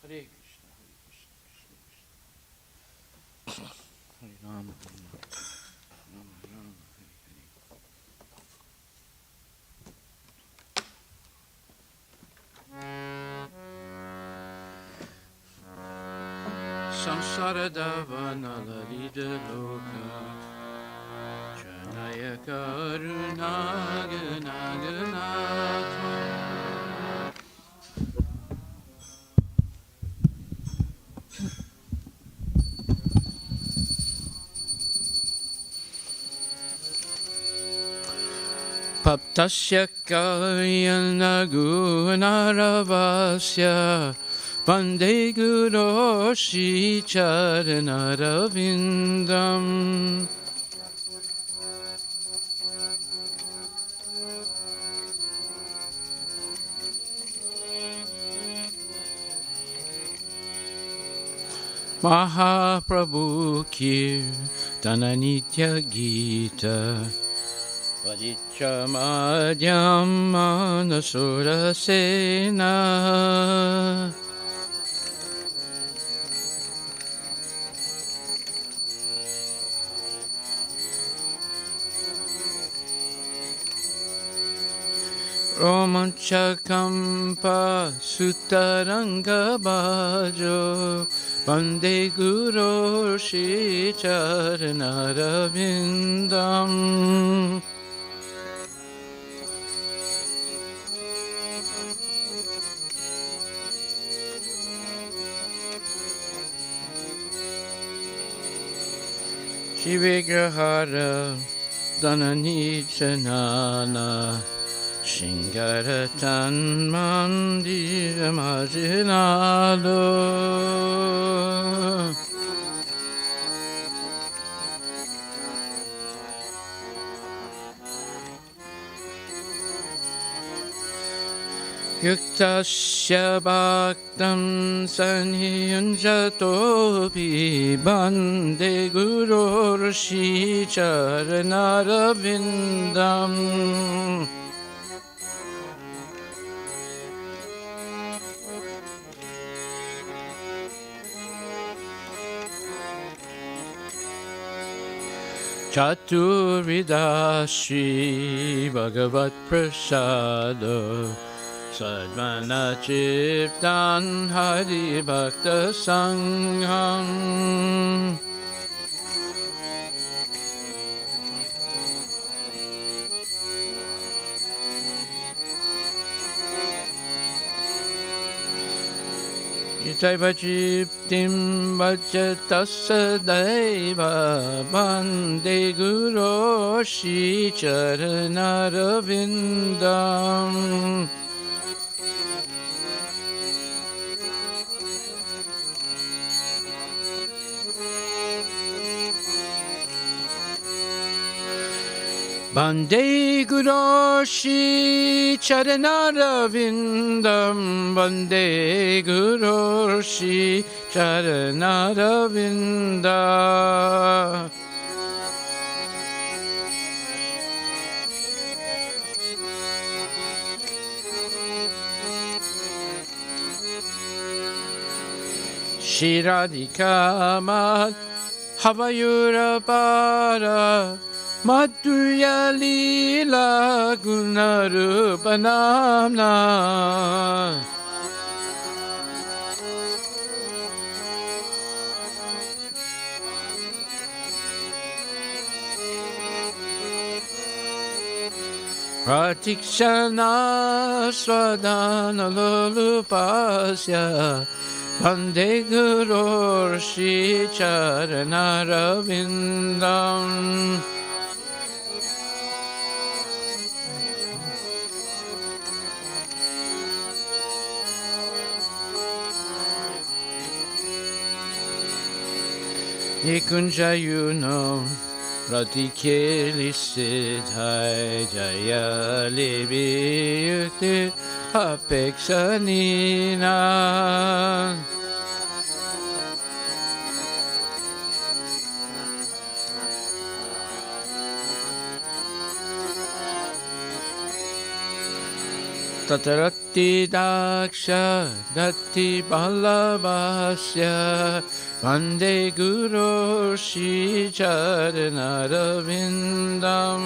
Hare Krishna, Hare Krishna, Krishna Krishna, Hare Rama, Rama Rama, Hare Hare. Samsara Davana Lalita Loka Janaya Karuna Gana Ganatma Paptasya Kayana Gunaravasya Vande Guru Shri Charanaravindam Mahaprabhu Kirtana Nitya Gita Vajicchamadhyam Manasura Sena Romanchakampa Sutaranga Bhajo Vande Guru Shri Charanaravindam Shivigrahara Dhananichanana Shingaratan Mandiramajinalo Yuktasya Bhaktam Sanhyunjatopi Bande Guru Shri Charanaravindam Chaturvida Shri Bhagavat Prasada Sadvana Chiptan Hari Bhakta Sangham Yataiva Chiptim Vajatasa Daiva Bande Guru Shri Charanaravindam Bande Guru Shri Charanaravindam Bande Guru Shri Charanaravindam Shri Radhika Havayurapara Madhurya Lila Gunarupanamna Pratikshana Swadhana Lolupasya Vande Guru Shri Charanaravindam Nikunjayuno Ratikeli Siddhai Jaya Libiyukti Apeksanina Tatarati daksha dati balabhasya Vande Guru Shri Charanarvindam.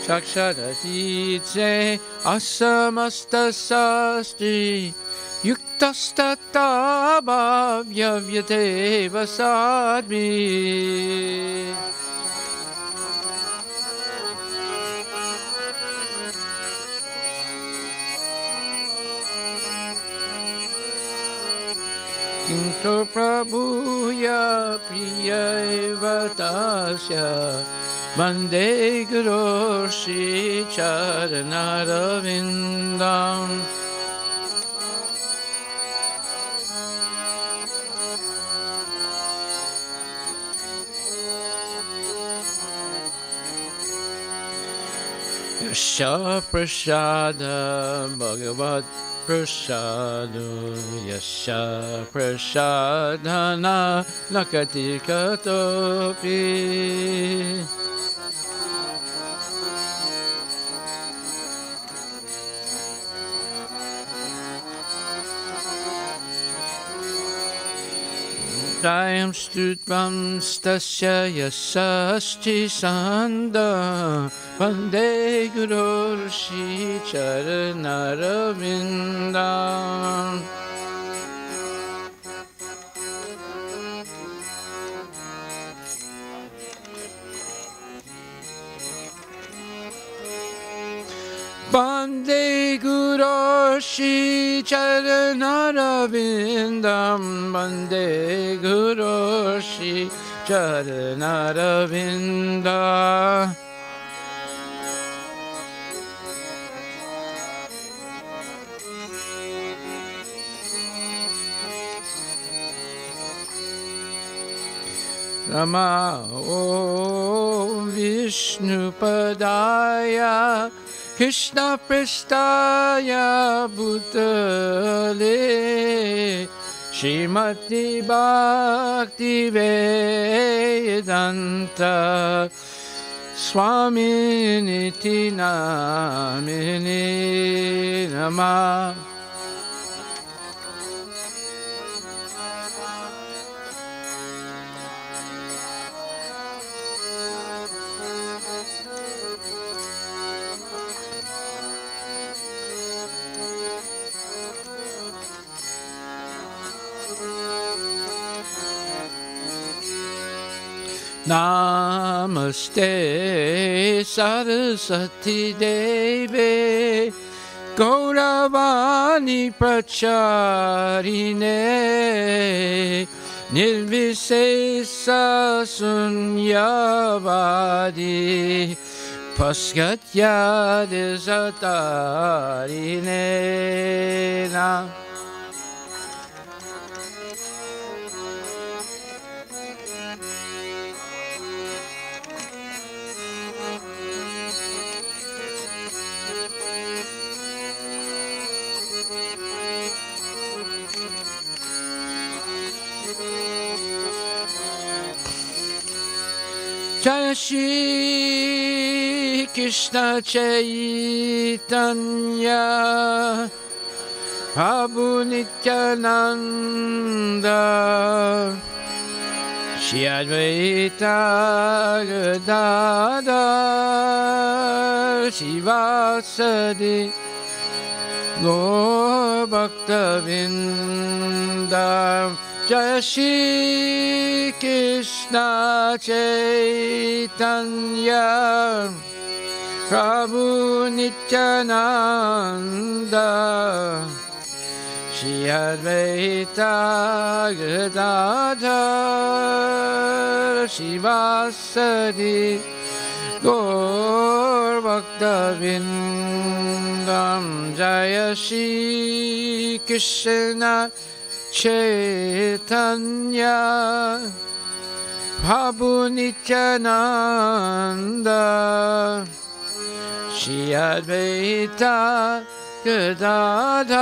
Shakshadaditse asamasta sastri Yuktastata bhavyate vasadmi. Kinto prabhuya priya evatasya Vande Guru Shri Charanarvindam. Yasha prasada bhagavat prasadu Yasha prasadana lakati katopi. Dayam stutvam stasya yasasti sanda Vande Guru Shri Charanarvindam. Vande Guru Shri Charanarvindam. Vande Guru Shri Charanarvindam. Rama Om Vishnu Padaya Krishna Prestaya Bhutale Srimati Bhakti Vedanta Swami Niti Namini Namah. Namaste Saraswati Devi Gauravani Pracharine Nirvisesa Sunyavadi Paskatya Desatarine. Jaya Shri Krishna Chaitanya Prabhu Nityananda Shri Advaita Gadadhar Shivasadi Gaur Bhaktavinda. Jaya Shri Krishna Chaitanya Prabhu Nityananda Shri Advaita Gadadhar Shivasadi Gaur Bhaktavinda. Jaya Shri Krishna Chaitanya Prabhu Nityananda Shri Advaita Gadadhar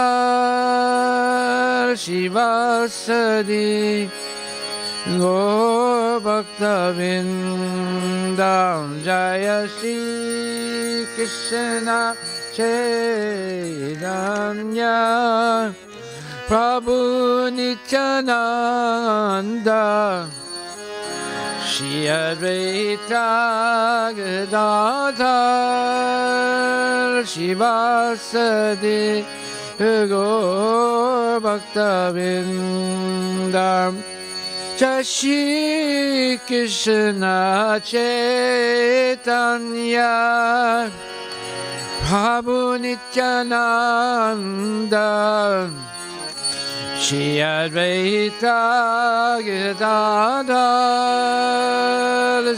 Shivasadi Gaur Bhakta Vindam Jaya Shri Krishna Chaitanya Prabhu Nityananda Shri Advaita Gadadhar Shivasadi Gaur Bhakta Vindam Jai Shri Krishna Chaitanya Prabhu Nityananda Shri Advaita Gadadhar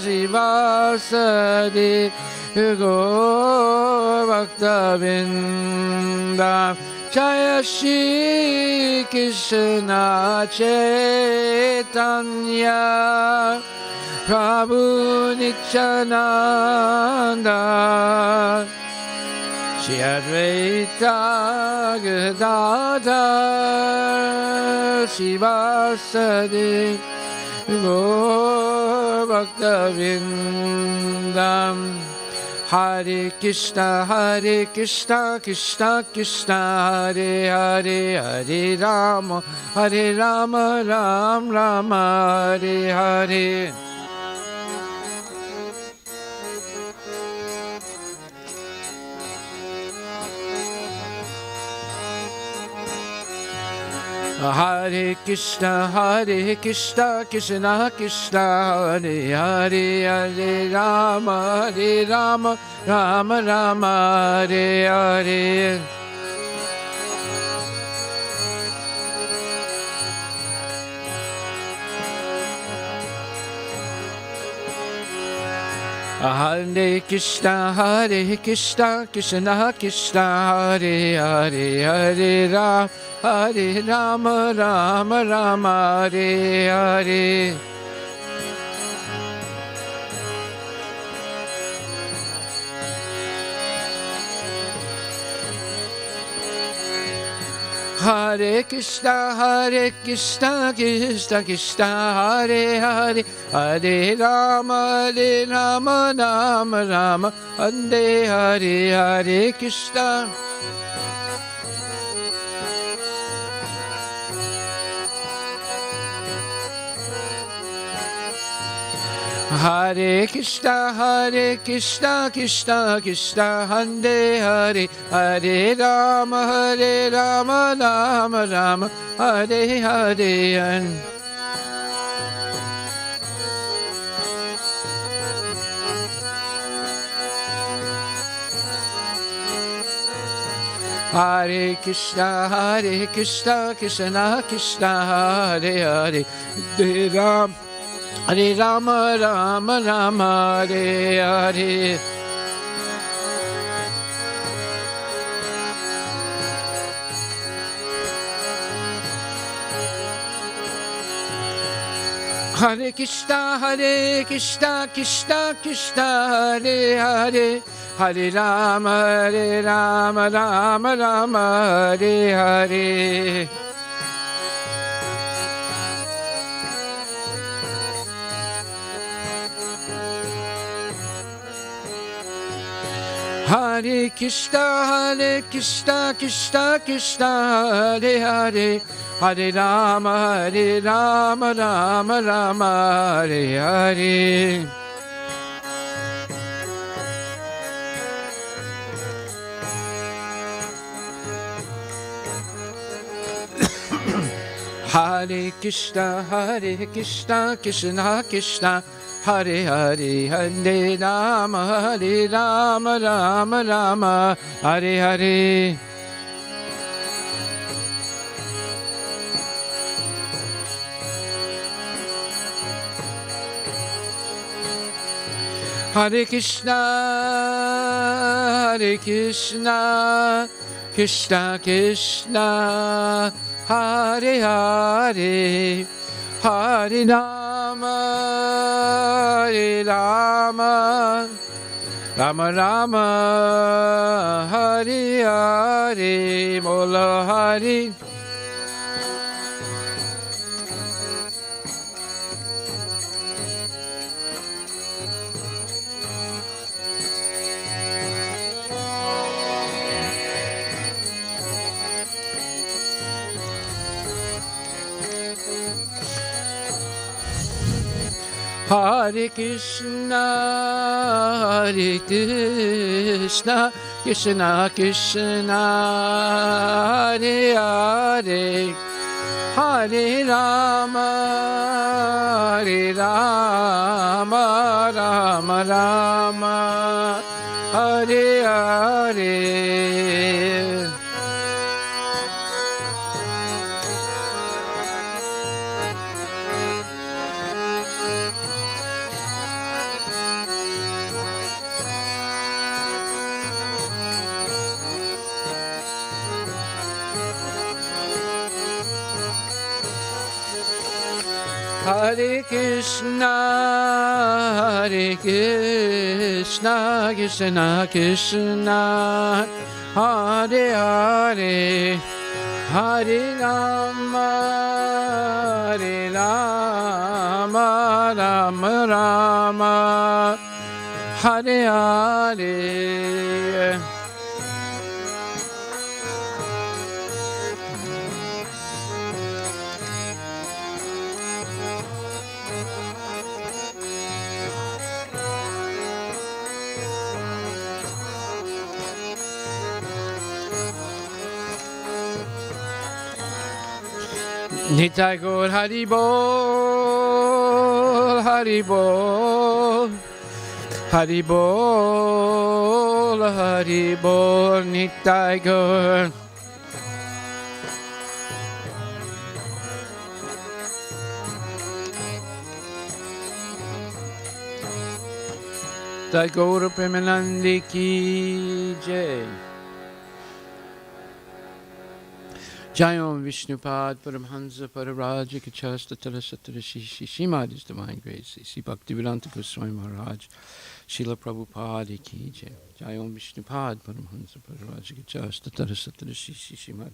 Shivasadi Gaur Bhakta Vindam Jaya Shri Krishna Chaitanya Prabhu Nityananda Shri Advaita Gadadhar Shivasadi Gaur Bhakta Vindam Hare Krishna Krishna Krishna Hare Hare Hare Rama Ram Rama Hare Hare Hare Krishna Krishna Krishna Hare Hare Hare Rama Rama Rama Hare Hare Hare Krishna Krishna Krishna Hare Hare Hare Rama Rama Hare Hare Hare Krishna Krishna Krishna Hare Hare Hare Rama Rama Hare Hare Hare Krishna Hare Krishna Krishna Krishna Hare Hare Hare Rama Rama Hare Hare Hare Krishna Krishna Hare Hare Hare Rama Rama Hare Hare Hare Krishna Krishna Hare Hare Hare Rama Rama Hare Hare Hare Krishna Krishna Hare Hare Hare Rama Rama Hare Hare Hare Krishna Krishna Hare Hare Hare Rama Rama Hare Hare Hare Krishna Krishna Krishna Hare Hare Hare Rama Rama Rama, Hari Hari, Bola Hari. Hare Krishna, Hare Krishna, Krishna Krishna, Hare Hare, Hare Rama, Hare Rama, Rama Rama, Hare Hare. Hare Krishna, Hare Krishna, Krishna Krishna, Hare Hare, Hare Rama, Hare Rama, Rama Rama, Hare Hare. Nitai Gaur Hari Bol, Hari Bol, Hari Bol, Hari Bol, Nitai Gaur. Nitai Gaur Premanandi Ki Jai. Jayom Vishnupad Paramhansa Pararaja Kachasta Talasatara Shimad His Divine Grace Sri Bhaktivedanta Goswami Maharaj Srila Prabhupada Ki Jai. Jayom Vishnupad Paramhansa Pararaja Kachasta Talasatara Shimad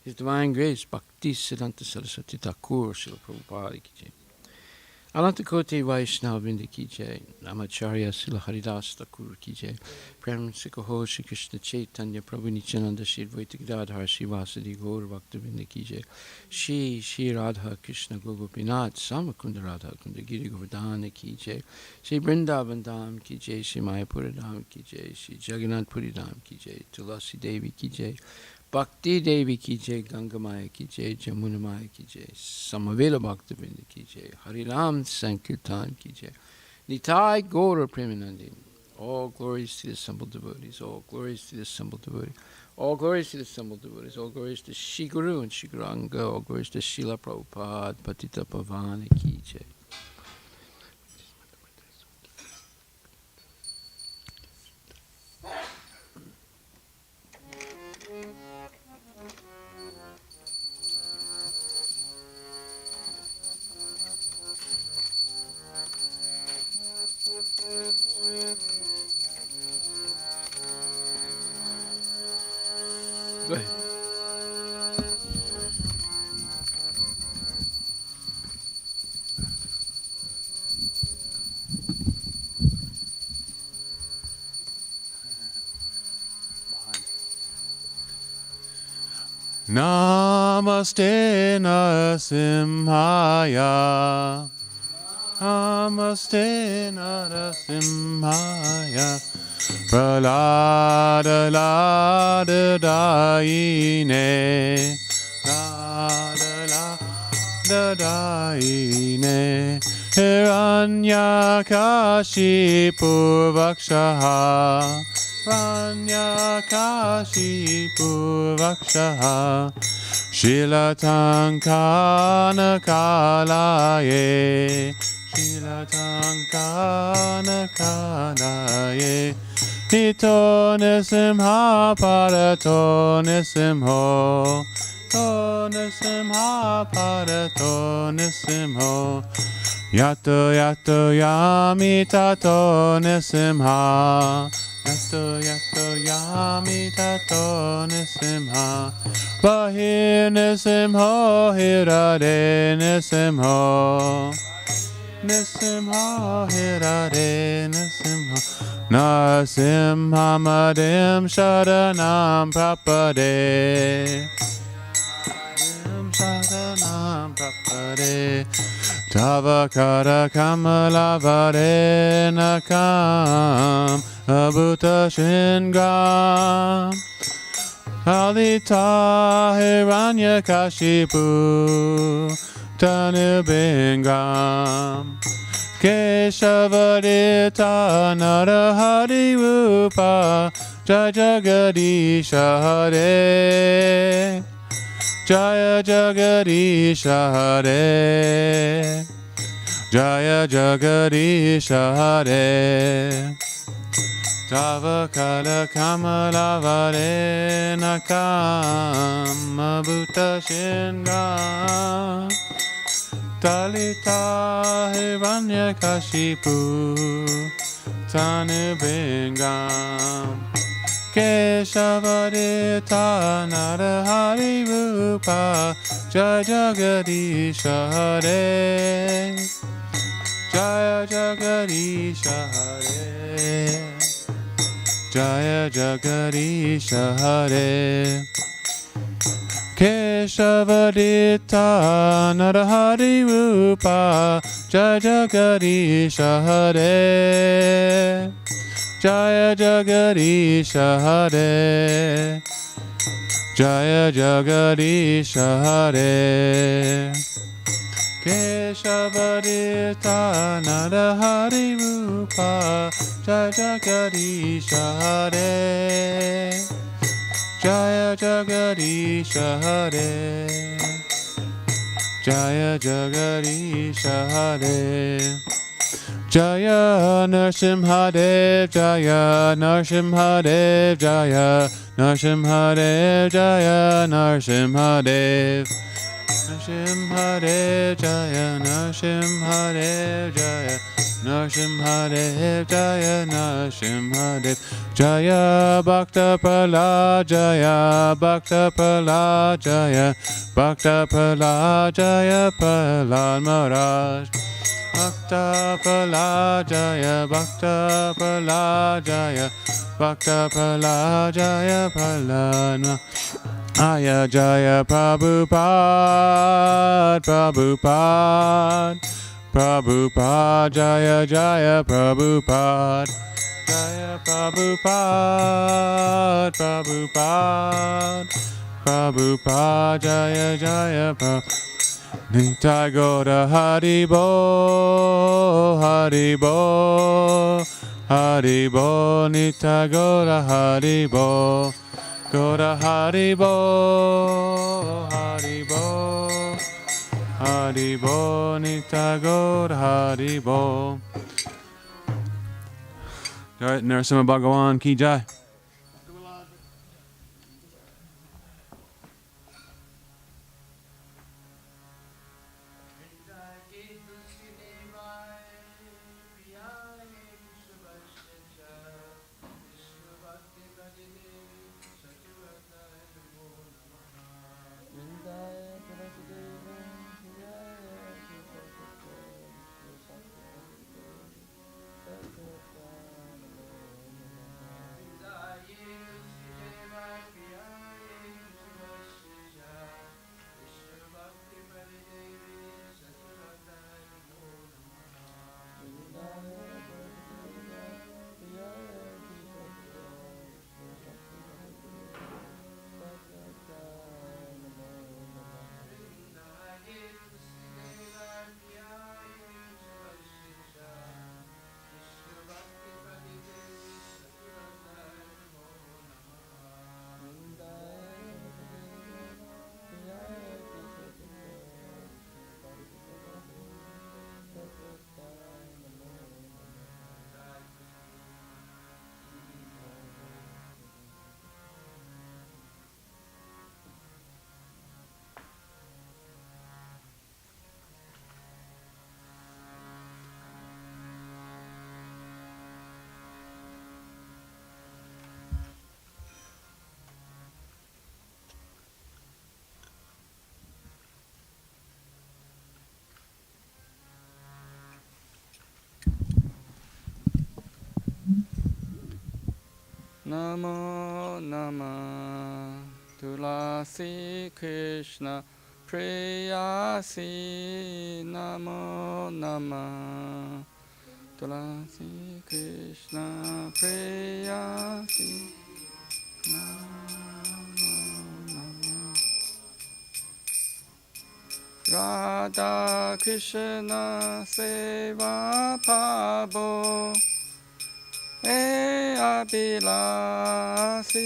His Divine Grace Bhakti Siddhanta Saraswati Thakur Srila Prabhupada Ki Jai. Alantakote Vaishnava Vrinda Ki Jai. Namacharya Srila Haridas Thakur Ki Jai. Prem Sikaho Shri Krishna Chaitanya Prabhu Nityananda Shri Advaita Gadadhar Shri Vasadi Gaur Bhaktivinoda Ki Jai. Shri Radha Krishna Gopinath Samakunda Radha Kunda Giri Govardhana Ki Jai. Shri Vrindavan Dham Ki Jai. Shri Mayapura Dham Ki Jai. Shri Jagannath Puri Dham Ki Jai. Tulasi Devi Ki Jai. Bhakti Devi Ki Jai. Gangamaya Ki Jai. Jamunamaya Ki Jai. Samavela Bhaktivinoda Ki Jai. Hariram Sankirtan Ki Jai. Nitai Gaura Premanandi. All glories to the assembled devotees, all glories to the assembled devotees, all glories to the assembled devotees, all glories to Shri Guru and Shri Guranga, all glories to Srila Prabhupada, Patita Pavana Ki Jai. Go ahead. Namaste Narasimhaya. Namaste Narasimhaya. Pralada Lada Daine. Lada Lada Daine. Hiranyakashi Purvakshaha. Hiranyakashi Purvakshaha. Shilatankana Kalaye. Shilatankana Kalaye. Hito Nisimha Parato Nisimho. To Nisimha Parato Nisimho. Yato Yato Yami Tato Nisimha. Yato yato yami tato nisimha. Bahir nisimho hirare nisimho. Nisimha hirare nisimha. Nasimha madim sharanam prapade. Sharanam prapade. Tavakara kamalavare nakam abhuta shingam Kalita hiranya kashipu tanubingam Keshavarita narahari rupa Jajagadisha hare Jaya Jagadisha Hare Jaya Jagadisha Hare Tavakala Kamalavare Nakam Abhuta Shingam Talita Hiranyakashipu Tanubingam Keshavarita Narahari Rupa Jaya Jagadisha Hare Jaya Jagadisha Hare Jaya Jagadisha Hare Keshavarita Narahari Rupa Jaya Jagadisha Hare Jaya Jagadisha Hare Jaya Jagadisha Hare Keshavarita Narahari Rupa Jaya Jagadisha Hare Jaya Jagadisha Hare Jaya Jagadisha Hare Jaya Narsimhadev Jaya Narsimhadev Jaya Narsimhadev Jaya Narsimhadev Narsimhadev Jaya Narsimhadev Jaya Narsimhadev Jaya Narsimhadev Jaya Bhakta Prahlad Jaya Bhakta Prahlad Jaya Bhakta Prahlad Jaya Prahlad Maharaj Bhakta Prahlad Jaya Bhakta Prahlad Jaya Bhakta Prahlad Jaya Prahlad Aya Jaya Prabhupada Prabhupada Prabhupada Jaya Jaya Prabhupada Jaya Prabhupada Prabhupada Prabhupada Jaya Jaya Prabhupada Nitai Gaura Haribo, Haribo, Haribo, Nitai Gaura Haribo, Gaura Haribo, Haribo, Haribo, Nitai Gaura Haribo. All right, Narasimha Bhagawan Ki Jai. Namo Namah Tulasi Krishna Preyasi Namo Namah Tulasi Krishna Preyasi Namo Namah Radha Krishna Seva Pabo Abhilasi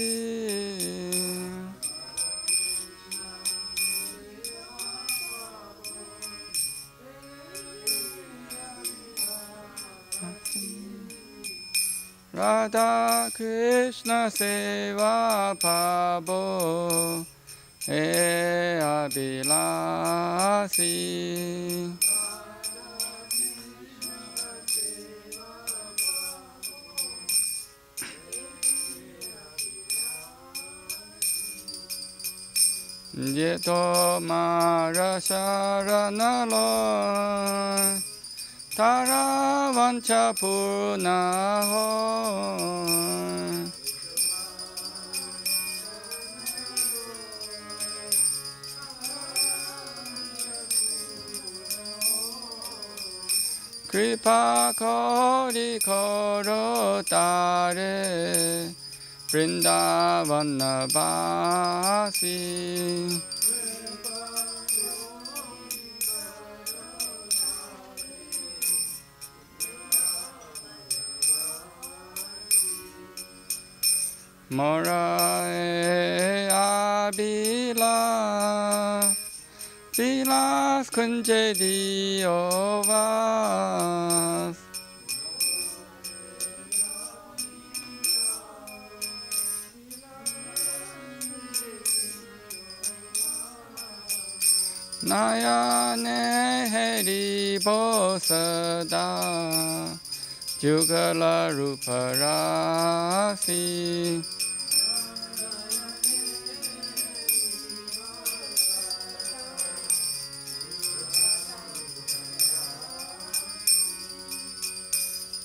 Radha Krishna Seva Pabo Abhilasi Jeto Mara Sharanalo Tara Vancha Purnaho Kripa Kori Koro Tare Vrindavana Vasi Morae Abila Vilas Kunje Diovas Nayane Heri Bosada Jugala Ruparasi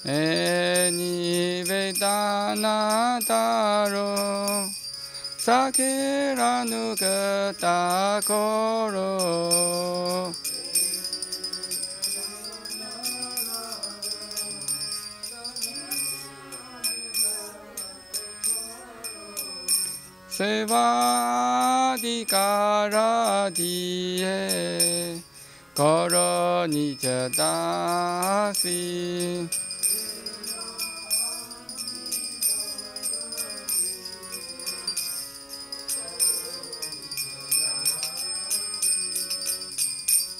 Eni Vedana Taro Sakira Nugata Koro Sevadikara Diye Koro Nijadasi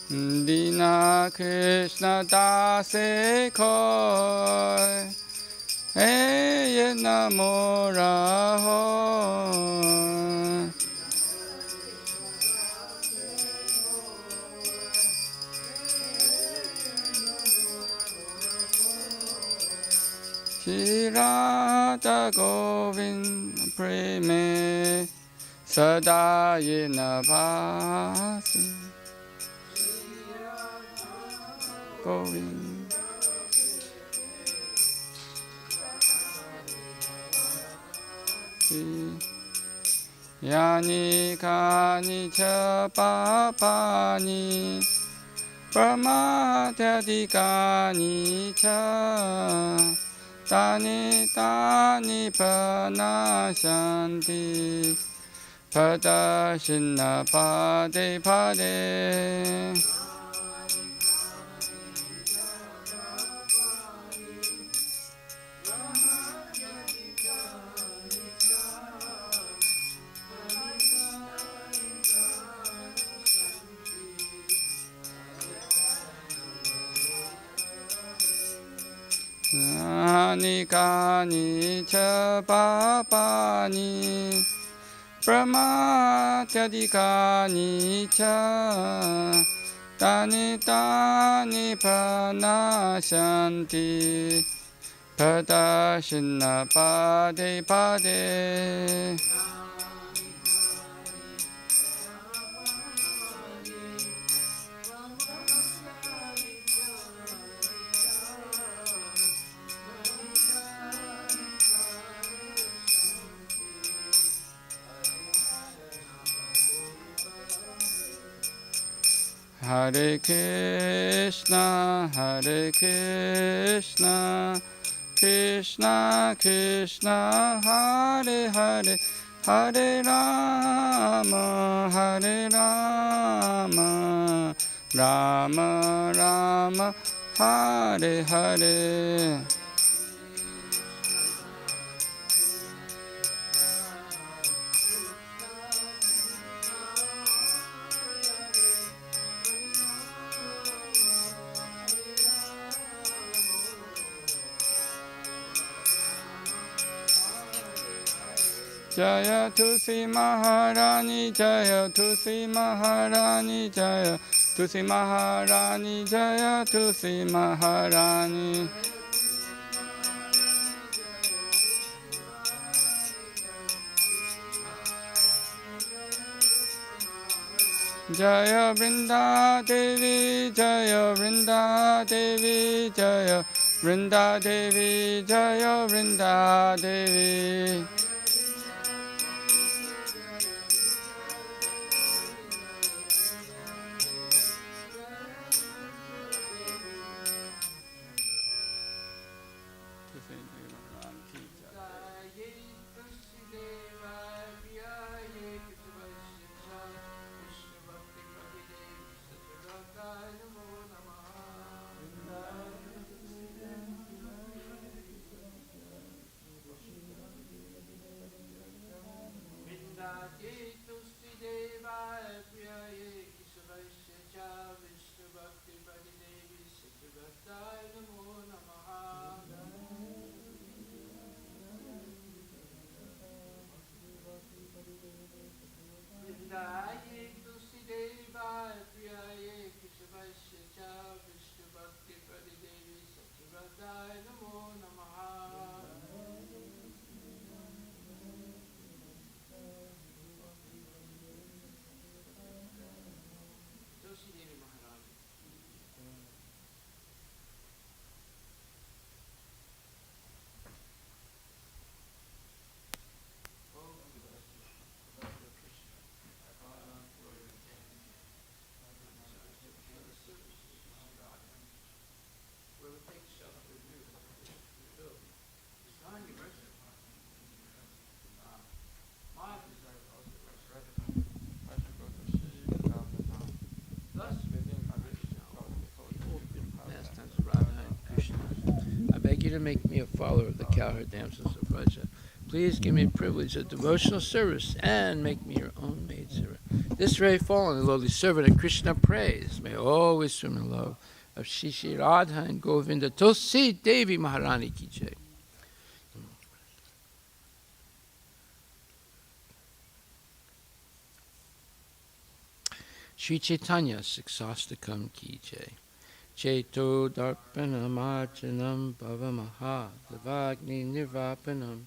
Dina Krishna Dase Koi Eye Namora Ho Shirata Govind Preme Sadayena Vasi Govind Yani Kani Cha Papani Brahmatyadikani Cha Tani Tani Panashanti Padashina Pade Pade Nani Kani Cha Papani Brahmatyadikani Cha Tani Tani Panashanti Padashina Pade Pade Hare Krishna, Hare Krishna, Krishna Krishna, Hare Hare, Hare Rama, Hare Rama, Rama Rama, Hare Hare. Jaya Tulsi Maharani, Jaya Tulsi Maharani, Jaya Tulsi Maharani, Jaya Tulsi Maharani. Jaya Vrinda Devi, Jaya Vrinda Devi, Jaya Vrinda Devi, Jaya Vrinda Devi. I beg you to make me a follower of the cowherd damsels of Vraja. Please give me the privilege of devotional service and make me your own maidservant. This very fallen and lowly servant of Krishna praise may always swim in love of Shishi Radha and Govinda Tulsi Devi Maharani ki jai. Sri Chaitanya Siksastakam ki jai. Cheto Darpanam Archanam Bhavamaha Devagni Nirvapanam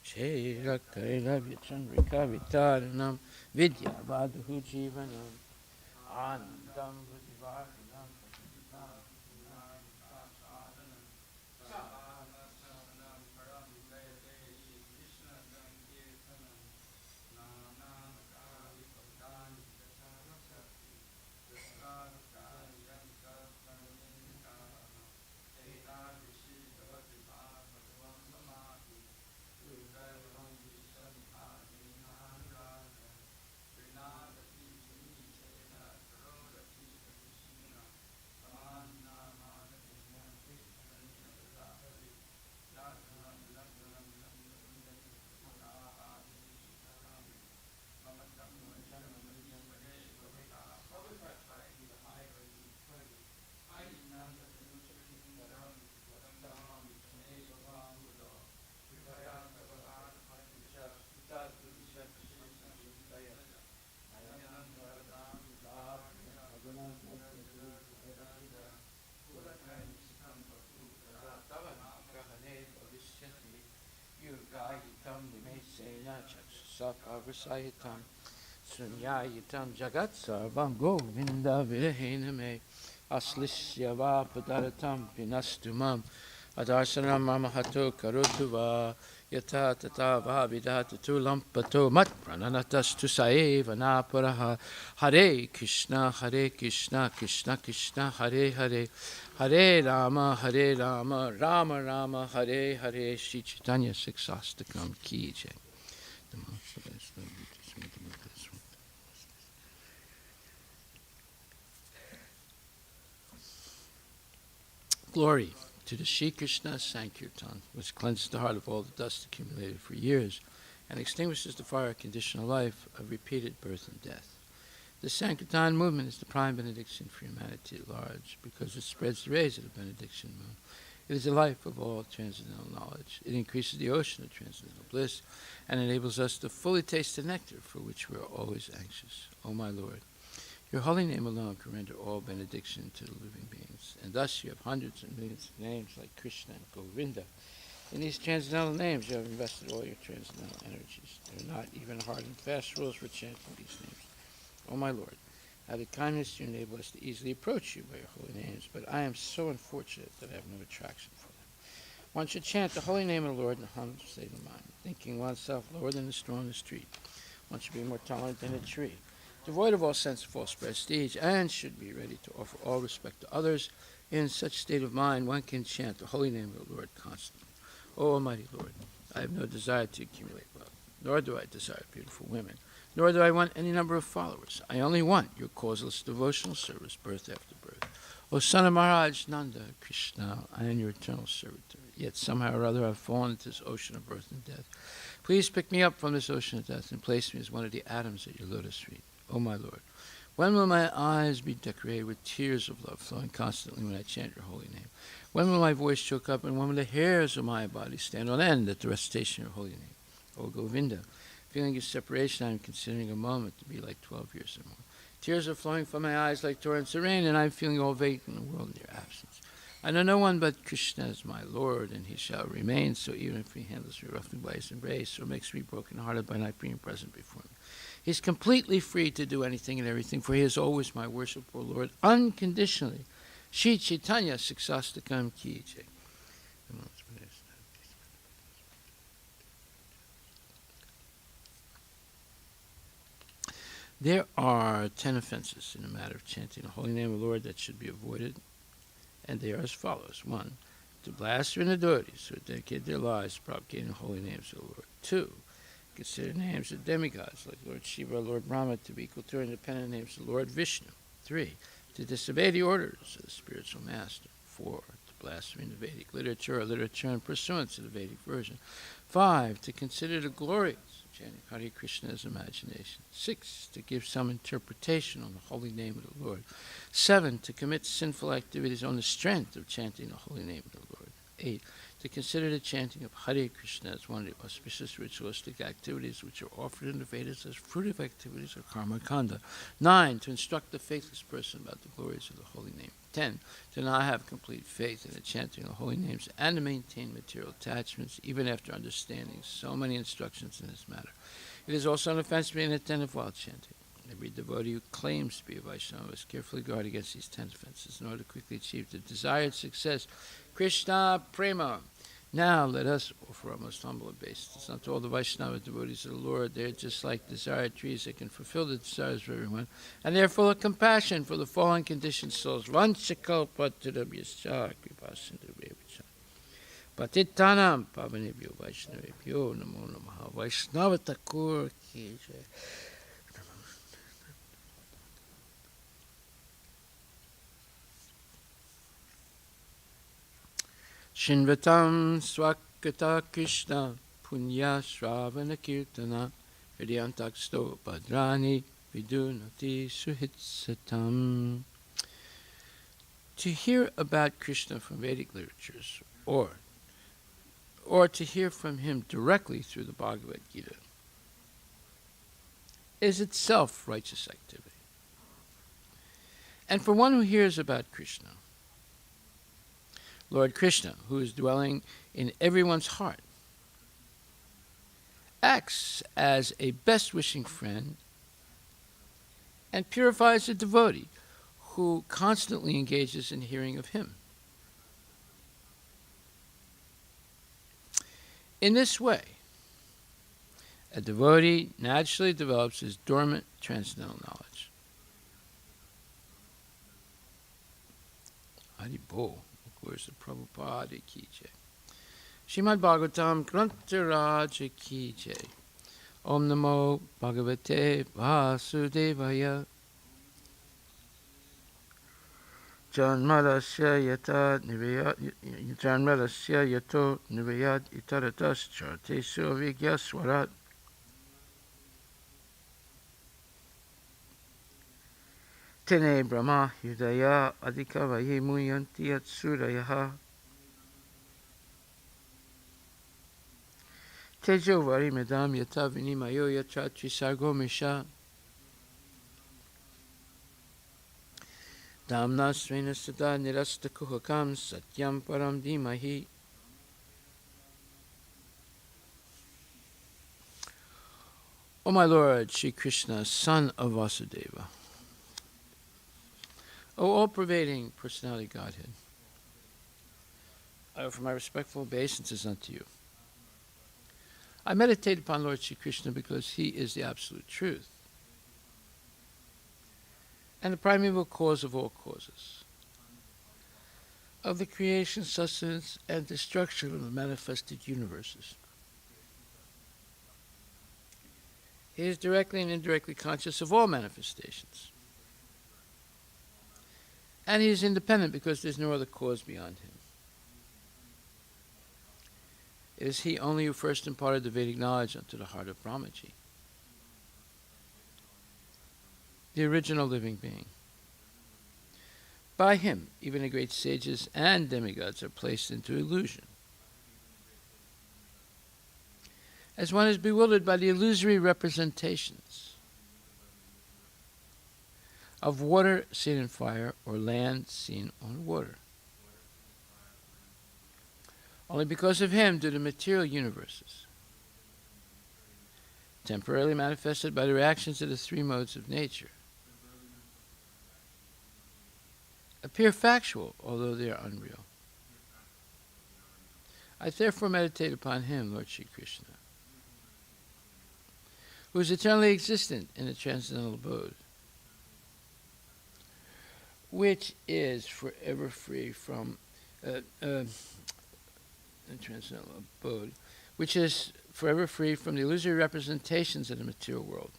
Shera Kaila Chandrika Vitaranam Vidya Vadhu Jivanam Anandam Buddhivardanam Sapavrsayitam Sunyayitam Jagat Sarvam Govinda Virahena Me Aslishya Vapadaratam Pinastumam Adarsanam Mamahato Karutuva Yata tata vavidata tu lampato mat prananatas tu saeva naparaha. Hare Krishna, Krishna Krishna, Hare Hare. Hare Rama, Rama Rama, Hare Hare. Shri Chaitanya Siksastakam Ki Jai. Glory to the Shri Krishna Sankirtan, which cleanses the heart of all the dust accumulated for years and extinguishes the fire of conditional life of repeated birth and death. The Sankirtan movement is the prime benediction for humanity at large because it spreads the rays of the benediction moon. It is the life of all transcendental knowledge. It increases the ocean of transcendental bliss and enables us to fully taste the nectar for which we are always anxious. O my Lord, your holy name alone can render all benediction to the living beings, and thus you have hundreds and millions of names like Krishna and Govinda. In these transcendental names you have invested all your transcendental energies. There are not even hard and fast rules for chanting these names. O my Lord, out of kindness you enable us to easily approach you by your holy names, but I am so unfortunate that I have no attraction for them. One should chant the holy name of the Lord in a humble state of mind, thinking oneself lower than the straw on the street. One should be more tolerant than a tree, devoid of all sense of false prestige, and should be ready to offer all respect to others. In such state of mind, one can chant the holy name of the Lord constantly. O Almighty Lord, I have no desire to accumulate wealth, nor do I desire beautiful women, nor do I want any number of followers. I only want your causeless devotional service, birth after birth. O son of Maharaj Nanda, Krishna, I am your eternal servitor, yet somehow or other I have fallen into this ocean of birth and death. Please pick me up from this ocean of death and place me as one of the atoms at your lotus feet. O my Lord, when will my eyes be decorated with tears of love flowing constantly when I chant your holy name? When will my voice choke up, and when will the hairs of my body stand on end at the recitation of your holy name? O Govinda, feeling your separation, I am considering a moment to be like 12 years or more. Tears are flowing from my eyes like torrents of rain, and I am feeling all vacant in the world in your absence. I know no one but Krishna as my Lord, and he shall remain, so even if he handles me roughly by his embrace, or makes me broken-hearted by not being present before me. He is completely free to do anything and everything, for he is always my worshipful Lord, unconditionally. Shri Chaitanya Siksastakam Ki Jai. There are 10 offenses in the matter of chanting the holy name of the Lord that should be avoided, and they are as follows. 1. To blaspheme the devotees who dedicate their lives to propagating the holy names of the Lord. 2. Consider names of demigods like Lord Shiva or Lord Brahma to be equal to independent names of Lord Vishnu. 3. To disobey the orders of the spiritual master. 4. To blaspheme the Vedic literature or literature in pursuance of the Vedic version. 5. To consider the glories of chanting Hare Krishna as imagination. 6. To give some interpretation on the holy name of the Lord. 7. To commit sinful activities on the strength of chanting the holy name of the Lord. 8. To consider the chanting of Hare Krishna as one of the auspicious ritualistic activities which are offered in the Vedas as fruitive activities or karma kanda. 9. To instruct the faithless person about the glories of the holy name. 10. To not have complete faith in the chanting of the holy names and to maintain material attachments even after understanding so many instructions in this matter. It is also an offense to be inattentive while chanting. Every devotee who claims to be a Vaishnava must carefully guard against these 10 offenses in order to quickly achieve the desired success. Krishna Prema. Now let us offer our most humble obeisances unto all the Vaishnava devotees of the Lord. They are just like desired trees that can fulfill the desires of everyone, and they are full of compassion for the fallen conditioned souls. Vanchakalpatarabhyascha kripasindhavyacha patitanam pavanebhyo vaishnavebhyo namo namaha. Vaishnava Thakur ki jai. Shinvatam swakata Krishna punya shravana kirtana hridyantaksto padrani vidunati suhitsatam. To hear about Krishna from Vedic literatures or to hear from him directly through the Bhagavad Gita is itself righteous activity. And for one who hears about Krishna, Lord Krishna, who is dwelling in everyone's heart, acts as a best-wishing friend and purifies a devotee who constantly engages in hearing of him. In this way, a devotee naturally develops his dormant transcendental knowledge. Haribol. Where's the Prabhupada ki jai? Srimad Bhagavatam Grantaraj ki jai. Om Namo Bhagavate Vasudevaya. Janmadasya yato nivayad itaratas chartesu avigya swarat. Tene Brahma Hridaya Adhikavaye Muyanti Atsurayaha Tejo Vari Medam Yata Vinimayo Yachatri Sargo Misha Damna Srena Sada Nirasta Kuhakam Satyam Param Dimahi. O my Lord, Shri Krishna, son of Vasudeva, O all-pervading personality Godhead, I offer my respectful obeisances unto you. I meditate upon Lord Shri Krishna because he is the absolute truth and the primeval cause of all causes, of the creation, sustenance, and destruction of the manifested universes. He is directly and indirectly conscious of all manifestations. And he is independent because there is no other cause beyond him. It is he only who first imparted the Vedic knowledge unto the heart of Brahmaji, the original living being. By him, even the great sages and demigods are placed into illusion. As one is bewildered by the illusory representations of water seen in fire or land seen on water. Only because of him do the material universes, temporarily manifested by the reactions of the three modes of nature, appear factual, although they are unreal. I therefore meditate upon him, Lord Shri Krishna, who is eternally existent in the transcendental abode, which is forever free from the transcendental abode, which is forever free from the illusory representations of the material world.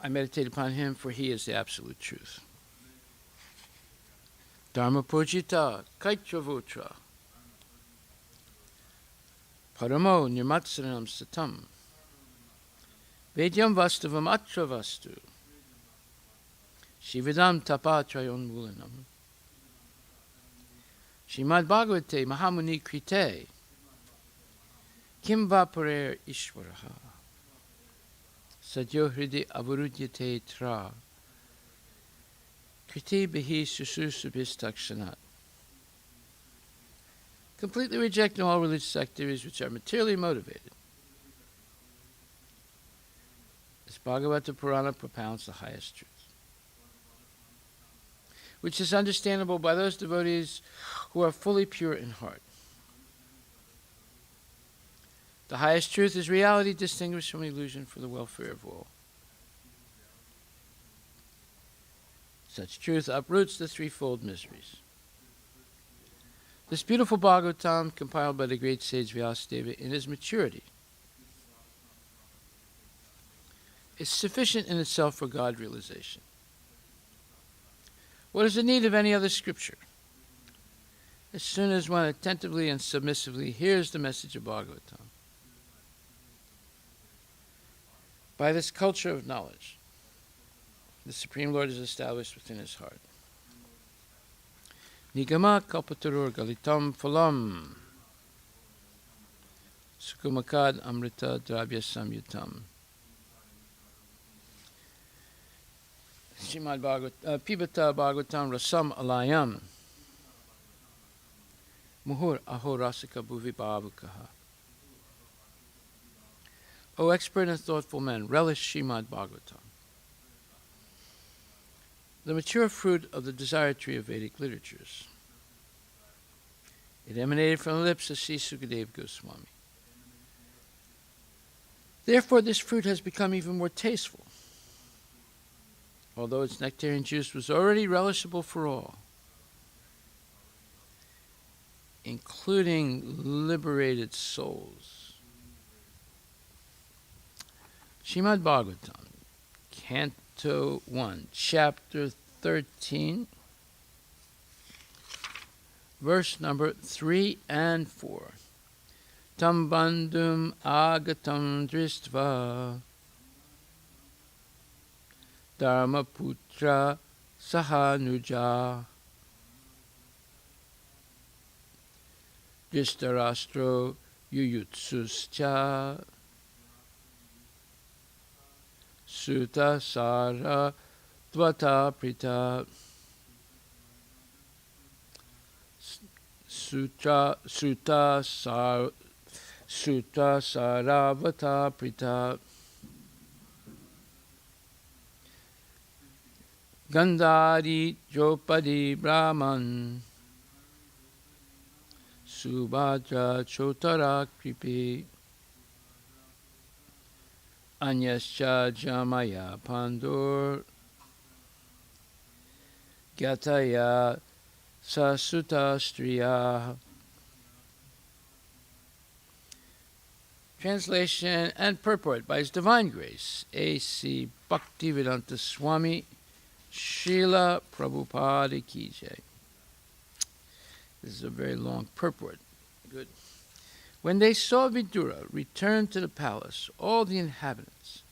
I meditate upon him, for he is the absolute truth. Dharma Pujita Kaitravotra Paramo Nirmatsaranam Satam Vedyam Vastavam Atra Vastu Shividam Tapatrayon Mulanam Shrimad Bhagavate Mahamuni Krite Kim Vaparer Ishwaraha Sadyo Hridi Avarudyate Tra Kriti Bihi Sususubhistakshanat. Completely rejecting all religious activities which are materially motivated. This Bhagavata Purana propounds the highest truth, which is understandable by those devotees who are fully pure in heart. The highest truth is reality distinguished from illusion for the welfare of all. Such truth uproots the threefold miseries. This beautiful Bhagavatam, compiled by the great sage Vyasadeva in his maturity, is sufficient in itself for God realization. What is the need of any other scripture? As soon as one attentively and submissively hears the message of Bhagavatam, by this culture of knowledge, the Supreme Lord is established within his heart. Nigama kalpatarur galitam phalam sukumakad amrita dravya samyutam. Srimad Pibata Bhagavatam Rasam Alayam Muhur Ahorasika Bhuvi Bhavukaha. O expert and thoughtful men, relish Srimad Bhagavatam. the mature fruit of the desire tree of Vedic literatures. It emanated from the lips of Sri Sukadeva Goswami. Therefore, this fruit has become even more tasteful, although its nectarian juice was already relishable for all, including liberated souls. Srimad Bhagavatam, Canto 1, Chapter 13, verse number 3 and 4. Tam bandhum agatam dristva dharmaputra sahanuja Dhritarashtra yuyutsuscha Suta Sara Dvata Prita Suta Saravata Prita Gandhari Draupadi Brahman Subhadra Chotara Kripi Anyascha Jamaya Pandur Gataya Sasuta Striya. Translation and purport by His Divine Grace, A.C. Bhaktivedanta Swami, Srila Prabhupada Ki Jai. This is a very long purport. Good. When they saw Vidura return to the palace, all the inhabitants,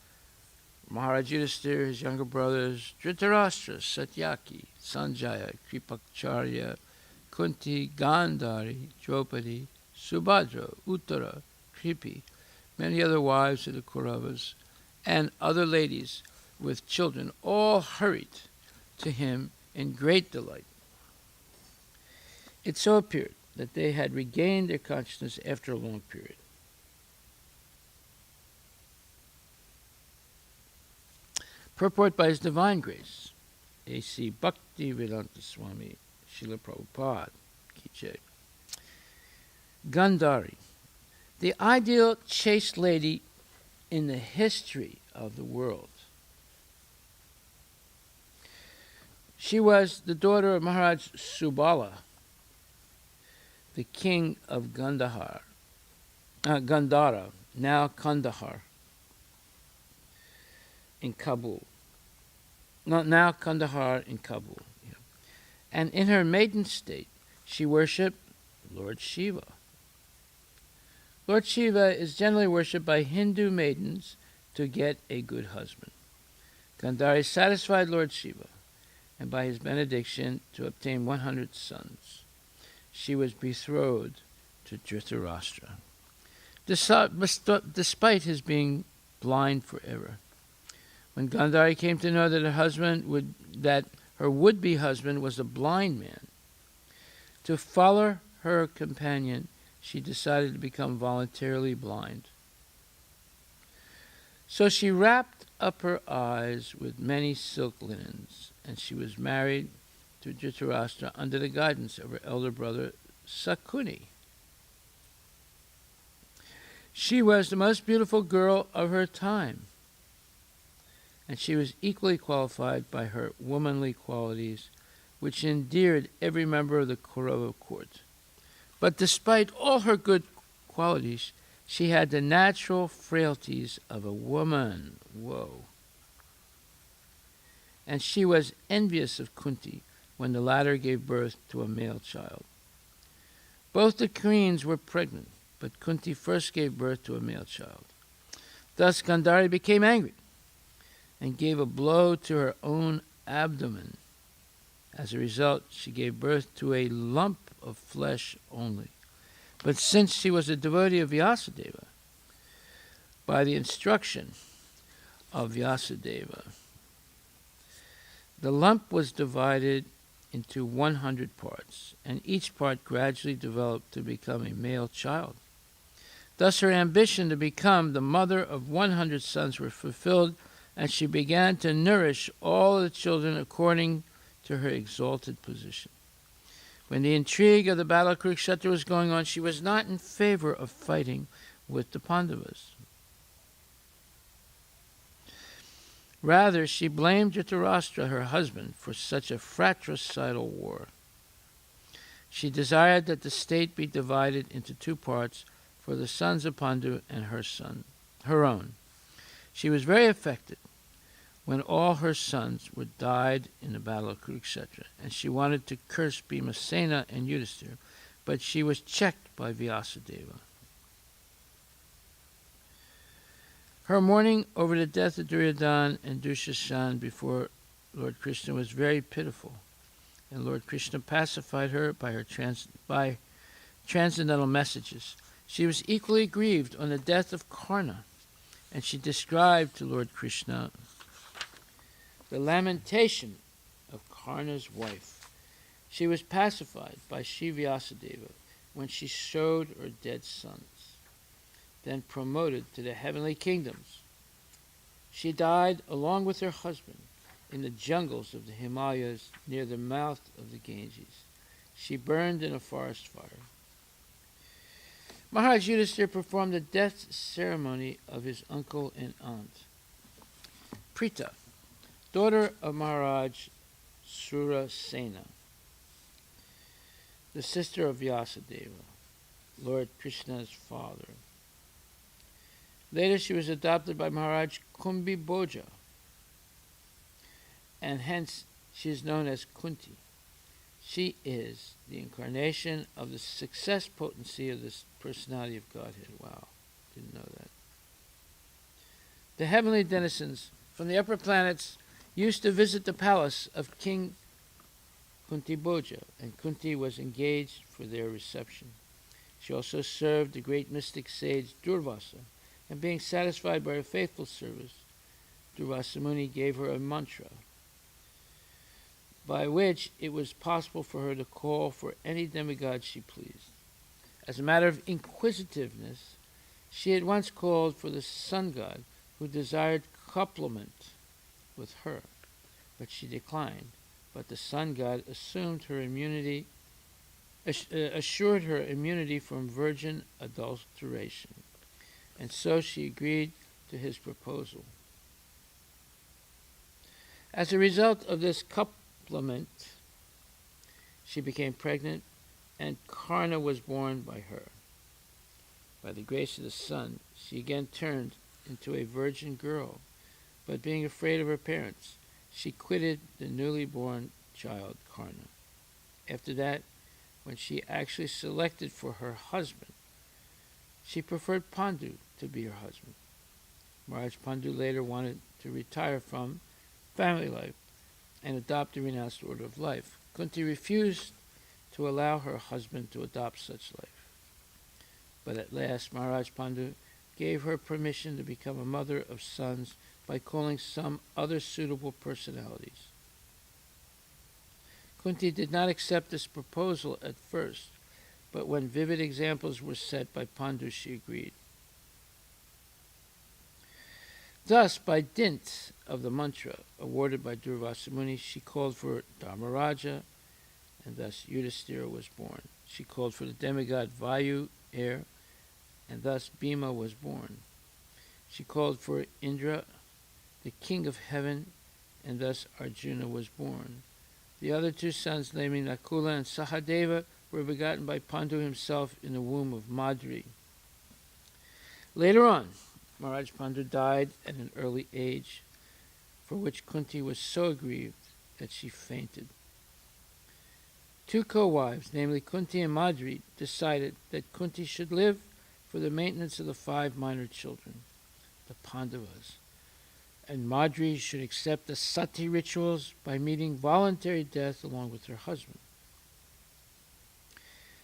Maharaj Yudhisthira, his younger brothers, Dhritarashtra, Satyaki, Sanjaya, Kripakacharya, Kunti, Gandhari, Draupadi, Subhadra, Uttara, Kripi, many other wives of the Kauravas, and other ladies with children, all hurried to him in great delight. It so appeared that they had regained their consciousness after a long period. Purport by His Divine Grace, A.C. Bhaktivedanta Swami, Srila Prabhupada Ki Jai. Gandhari, the ideal chaste lady in the history of the world. She was the daughter of Maharaj Subala, the king of Gandhara, now Kandahar, in Kabul. Now Kandahar in Kabul. Yeah. And in her maiden state, she worshipped Lord Shiva. Lord Shiva is generally worshipped by Hindu maidens to get a good husband. Gandhari satisfied Lord Shiva, and by his benediction to obtain 100 sons. She was betrothed to Dhritarashtra, despite his being blind forever. When Gandhari came to know that her would-be husband was a blind man, to follow her companion, she decided to become voluntarily blind. So she wrapped up her eyes with many silk linens, and she was married to Dhritarashtra under the guidance of her elder brother Sakuni. She was the most beautiful girl of her time, and she was equally qualified by her womanly qualities, which endeared every member of the Kaurava court. But despite all her good qualities, she had the natural frailties of a woman. Whoa. And she was envious of Kunti when the latter gave birth to a male child. Both the queens were pregnant, but Kunti first gave birth to a male child. Thus Gandhari became angry and gave a blow to her own abdomen. As a result, she gave birth to a lump of flesh only. But since she was a devotee of Vyasadeva, by the instruction of Vyasadeva, the lump was divided into 100 parts, and each part gradually developed to become a male child. Thus her ambition to become the mother of 100 sons was fulfilled and she began to nourish all the children according to her exalted position. When the intrigue of the battle of Kurukshetra was going on, she was not in favor of fighting with the Pandavas. Rather, she blamed Dhritarashtra, her husband, for such a fratricidal war. She desired that the state be divided into two parts for the sons of Pandu and her own. She was very affected when all her sons were died in the battle of Kurukshetra, and she wanted to curse Bhimasena and Yudhisthira, but she was checked by Vyasadeva. Her mourning over the death of Duryodhana and Dushashan before Lord Krishna was very pitiful, and Lord Krishna pacified her by transcendental messages. She was equally grieved on the death of Karna, and she described to Lord Krishna the lamentation of Karna's wife. She was pacified by Shri Vyasadeva when she showed her dead sons, then promoted to the heavenly kingdoms. She died along with her husband in the jungles of the Himalayas near the mouth of the Ganges. She burned in a forest fire. Maharaj Yudhisthira performed the death ceremony of his uncle and aunt. Prita, daughter of Maharaj Surasena, the sister of Vyasadeva, Lord Krishna's father. Later she was adopted by Maharaj Kumbhibhoja, and hence she is known as Kunti. She is the incarnation of the success potency of this personality of Godhead. Wow, didn't know that. The heavenly denizens from the upper planets used to visit the palace of King Kumbhibhoja, and Kunti was engaged for their reception. She also served the great mystic sage Durvasa, and being satisfied by her faithful service, Durvasa Muni gave her a mantra by which it was possible for her to call for any demigod she pleased. As a matter of inquisitiveness, she at once called for the sun god who desired couplement with her, but she declined. But the sun god assured her immunity from virgin adulteration, and so she agreed to his proposal. As a result of this couplement, she became pregnant, and Karna was born by her. By the grace of the sun, she again turned into a virgin girl, but being afraid of her parents, she quitted the newly born child Karna. After that, when she actually selected for her husband, she preferred Pandu to be her husband. Maharaj Pandu later wanted to retire from family life and adopt the renounced order of life. Kunti refused to allow her husband to adopt such life. But at last, Maharaj Pandu gave her permission to become a mother of sons by calling some other suitable personalities. Kunti did not accept this proposal at first, but when vivid examples were set by Pandu, she agreed. Thus, by dint of the mantra awarded by Durvasa Muni, she called for Dharmaraja, and thus Yudhisthira was born. She called for the demigod Vayu, air, and thus Bhima was born. She called for Indra, the king of heaven, and thus Arjuna was born. The other two sons, namely Nakula and Sahadeva, were begotten by Pandu himself in the womb of Madri. Later on, Maharaj Pandu died at an early age, for which Kunti was so aggrieved that she fainted. Two co-wives, namely Kunti and Madri, decided that Kunti should live for the maintenance of the 5 minor children, the Pandavas, and Madri should accept the sati rituals by meeting voluntary death along with her husband.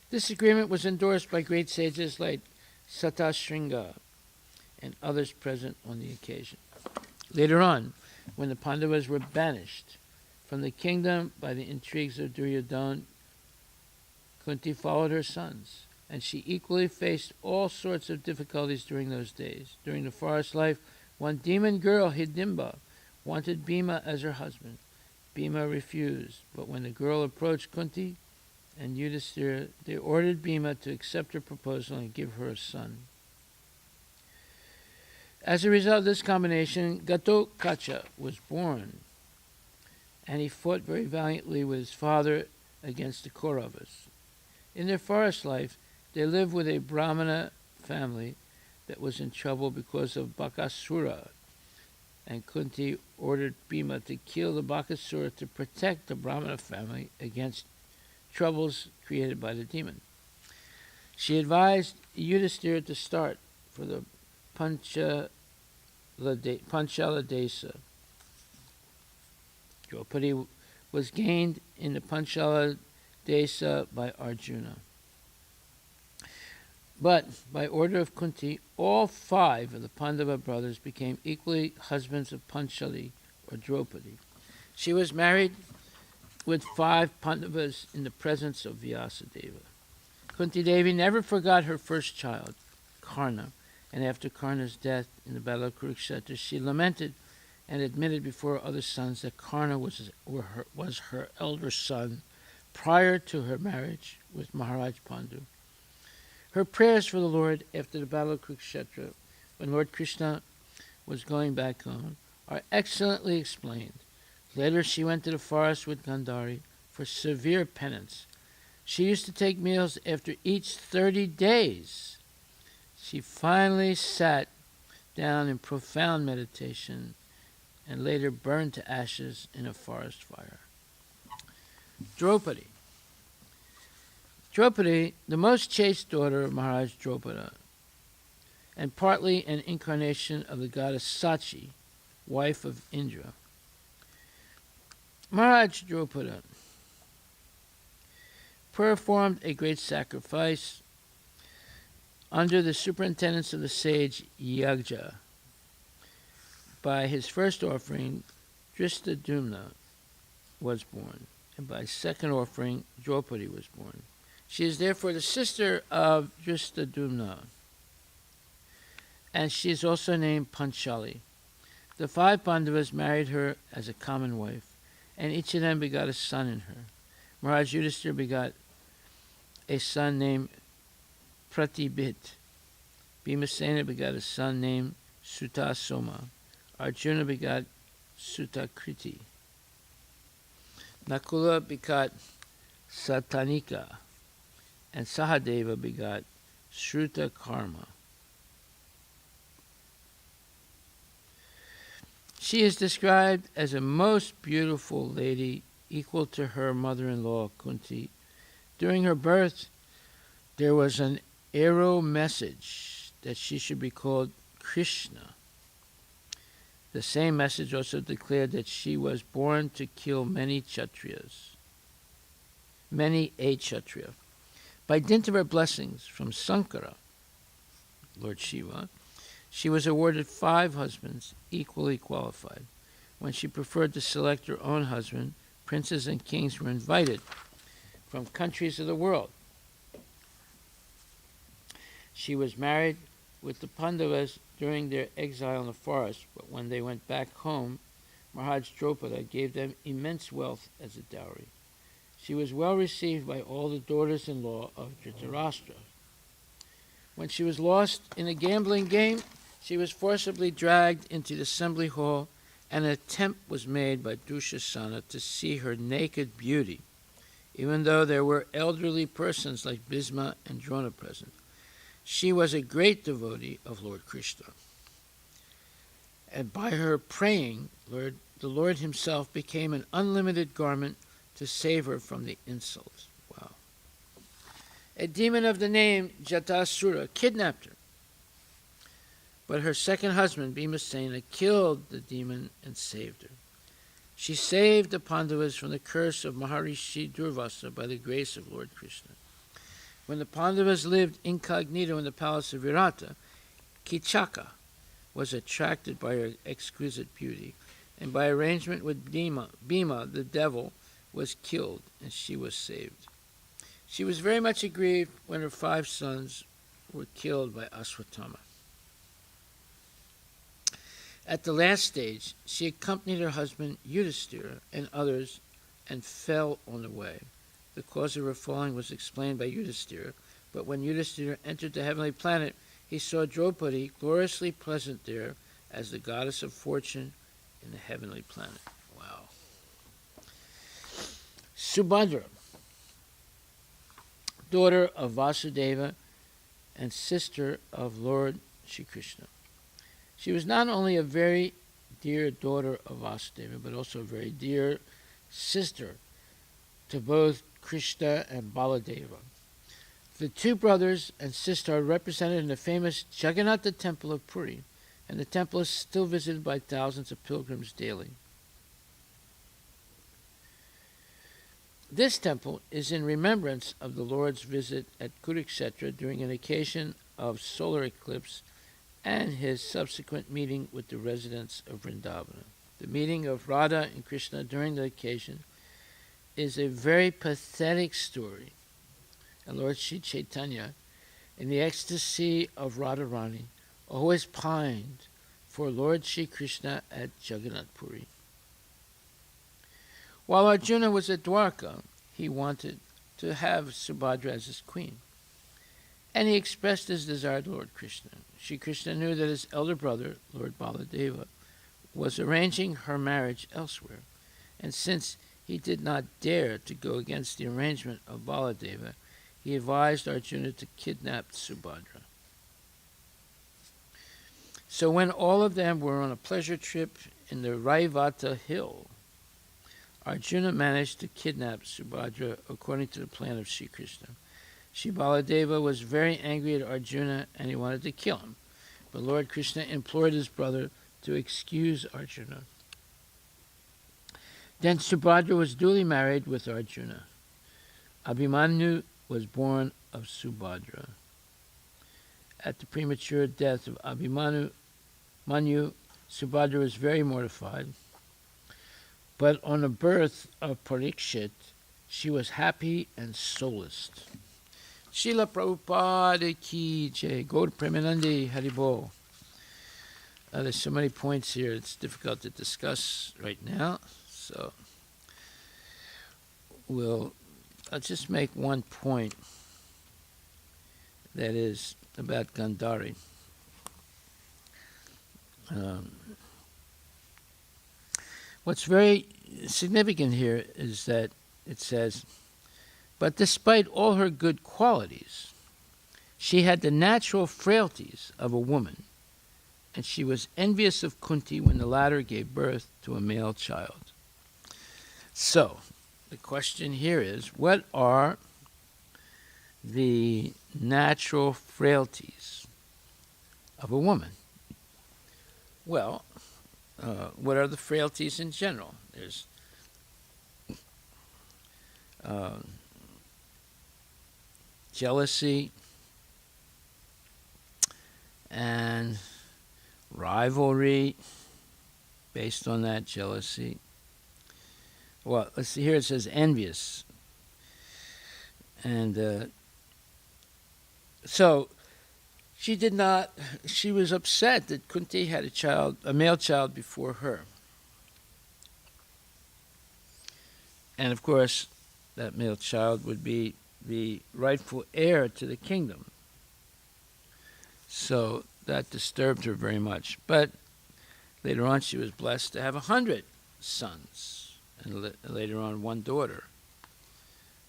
This agreement was endorsed by great sages like Satashringa and others present on the occasion. Later on, when the Pandavas were banished from the kingdom by the intrigues of Duryodhana, Kunti followed her sons, and she equally faced all sorts of difficulties during those days. During the forest life, One demon girl, Hidimba, wanted Bhima as her husband. Bhima refused, but when the girl approached Kunti and Yudhishthira, they ordered Bhima to accept her proposal and give her a son. As a result of this combination, Gatotkacha was born, and he fought very valiantly with his father against the Kauravas. In their forest life, they lived with a Brahmana family that was in trouble because of Bakasura, and Kunti ordered Bhima to kill the Bakasura to protect the Brahmana family against troubles created by the demon. She advised Yudhishthira to start for the Panchala Desa. Draupadi was gained in the Panchala Desa by Arjuna. But by order of Kunti, all 5 of the Pandava brothers became equally husbands of Panchali, or Draupadi. She was married with 5 Pandavas in the presence of Vyasadeva. Kunti Devi never forgot her first child, Karna, and after Karna's death in the Battle of Kurukshetra, she lamented and admitted before her other sons that Karna was her elder son prior to her marriage with Maharaj Pandu. Her prayers for the Lord after the Battle of Kurukshetra, when Lord Krishna was going back home, are excellently explained. Later she went to the forest with Gandhari for severe penance. She used to take meals after each 30 days. She finally sat down in profound meditation and later burned to ashes in a forest fire. Draupadi. Draupadi, the most chaste daughter of Maharaj Draupada, and partly an incarnation of the goddess Sachi, wife of Indra. Maharaj Draupada performed a great sacrifice under the superintendence of the sage Yagja. By his first offering, Dristadumna was born, and by his second offering, Draupadi was born. She is therefore the sister of Dristadumna, and she is also named Panchali. The 5 Pandavas married her as a common wife, and each of them begot a son in her. Maharaj Yudhishthira begot a son named Pratibhit. Bhimasena begot a son named Sutasoma. Arjuna begot Sutakriti. Nakula begot Satanika, and Sahadeva begot Shruta Karma. She is described as a most beautiful lady, equal to her mother-in-law Kunti. During her birth, there was an arrow message that she should be called Krishna. The same message also declared that she was born to kill many Kshatriyas, many a Kshatriya. By dint of her blessings from Sankara, Lord Shiva, she was awarded 5 husbands, equally qualified. When she preferred to select her own husband, princes and kings were invited from countries of the world. She was married with the Pandavas during their exile in the forest, but when they went back home, Maharaj Draupada gave them immense wealth as a dowry. She was well received by all the daughters-in-law of Dhritarashtra. When she was lost in a gambling game, she was forcibly dragged into the assembly hall, and an attempt was made by Dushasana to see her naked beauty, even though there were elderly persons like Bhisma and Drona present. She was a great devotee of Lord Krishna. And by her praying, the Lord himself became an unlimited garment to save her from the insult. Wow. A demon of the name Jatasura kidnapped her. But her second husband, Bhimasena, killed the demon and saved her. She saved the Pandavas from the curse of Maharishi Durvasa by the grace of Lord Krishna. When the Pandavas lived incognito in the palace of Virata, Kichaka was attracted by her exquisite beauty, and by arrangement with Bhima, the devil, was killed, and she was saved. She was very much aggrieved when her 5 sons were killed by Aswatthama. At the last stage, she accompanied her husband Yudhisthira and others and fell on the way. The cause of her falling was explained by Yudhisthira, but when Yudhisthira entered the heavenly planet, he saw Draupadi gloriously present there as the goddess of fortune in the heavenly planet. Wow. Subhadra, daughter of Vasudeva and sister of Lord Shri Krishna. She was not only a very dear daughter of Vasudeva, but also a very dear sister to both Krishna and Baladeva. The two brothers and sister are represented in the famous Jagannatha temple of Puri, and the temple is still visited by thousands of pilgrims daily. This temple is in remembrance of the Lord's visit at Kurukshetra during an occasion of solar eclipse and his subsequent meeting with the residents of Vrindavana. The meeting of Radha and Krishna during the occasion is a very pathetic story, and Lord Sri Chaitanya, in the ecstasy of Radharani, always pined for Lord Sri Krishna at Jagannath Puri. While Arjuna was at Dwarka, he wanted to have Subhadra as his queen, and he expressed his desire to Lord Krishna. Sri Krishna knew that his elder brother, Lord Baladeva, was arranging her marriage elsewhere, and since he did not dare to go against the arrangement of Baladeva, he advised Arjuna to kidnap Subhadra. So when all of them were on a pleasure trip in the Raivata hill, Arjuna managed to kidnap Subhadra according to the plan of Sri Krishna. Sri Baladeva was very angry at Arjuna and he wanted to kill him, but Lord Krishna implored his brother to excuse Arjuna. Then Subhadra was duly married with Arjuna. Abhimanyu was born of Subhadra. At the premature death of Abhimanyu, Subhadra was very mortified, but on the birth of Parikshit, she was happy and solaced. Srila Prabhupada ki jai. Go to Premanandi Haribol. There's so many points here, it's difficult to discuss right now. So I'll just make one point, that is about Gandhari. What's very significant here is that it says, but despite all her good qualities, she had the natural frailties of a woman, and she was envious of Kunti when the latter gave birth to a male child. So, the question here is, what are the natural frailties of a woman? Well, what are the frailties in general? There's jealousy and rivalry based on that jealousy. Well, let's see, here it says envious. And so she was upset that Kunti had a male child before her. And of course, that male child would be the rightful heir to the kingdom. So that disturbed her very much. But later on, she was blessed to have 100 sons, and later on, 1 daughter.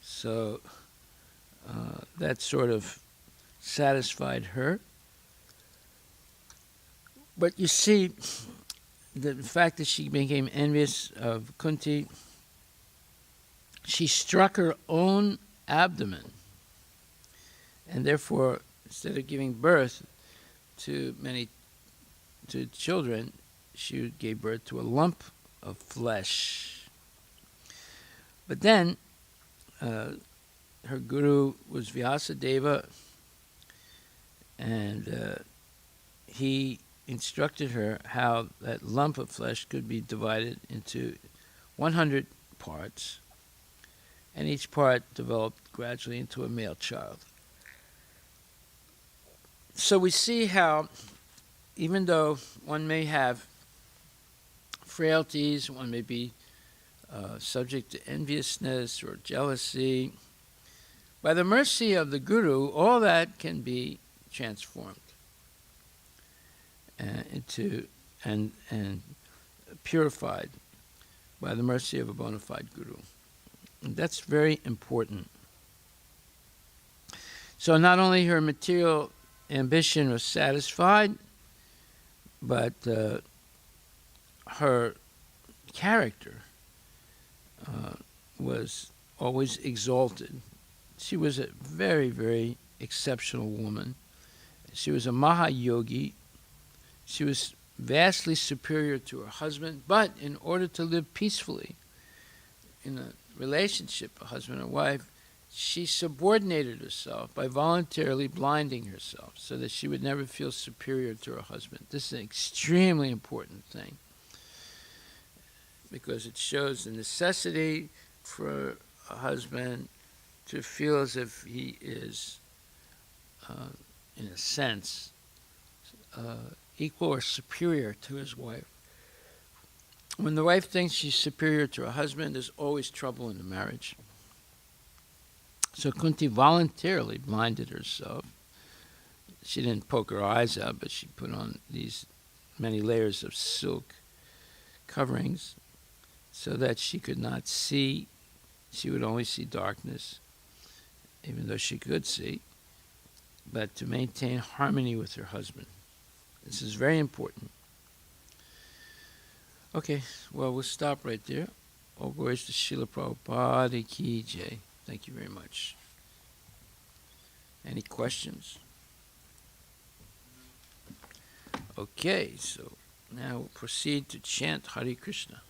So that sort of satisfied her. But you see, the fact that she became envious of Kunti, she struck her own abdomen, and therefore, instead of giving birth to children, she gave birth to a lump of flesh. But then, her guru was Vyasadeva, and he instructed her how that lump of flesh could be divided into 100 parts, and each part developed gradually into a male child. So we see how, even though one may have frailties. One may be subject to enviousness or jealousy. By the mercy of the Guru, all that can be transformed into and purified by the mercy of a bona fide Guru. And that's very important. So not only her material ambition was satisfied, but her character was always exalted. She was a very, very exceptional woman. She was a Mahayogi. She was vastly superior to her husband, but in order to live peacefully in a relationship, a husband and wife, she subordinated herself by voluntarily blinding herself so that she would never feel superior to her husband. This is an extremely important thing because it shows the necessity for a husband to feel as if he is, in a sense, equal or superior to his wife. When the wife thinks she's superior to her husband, there's always trouble in the marriage. So Kunti voluntarily blinded herself. She didn't poke her eyes out, but she put on these many layers of silk coverings so that she could not see. She would only see darkness, even though she could see, but to maintain harmony with her husband. This is very important. Okay, well, we'll stop right there. All glories to Srila Prabhupada Ki Jai. Thank you very much. Any questions? Okay, so now we'll proceed to chant Hare Krishna.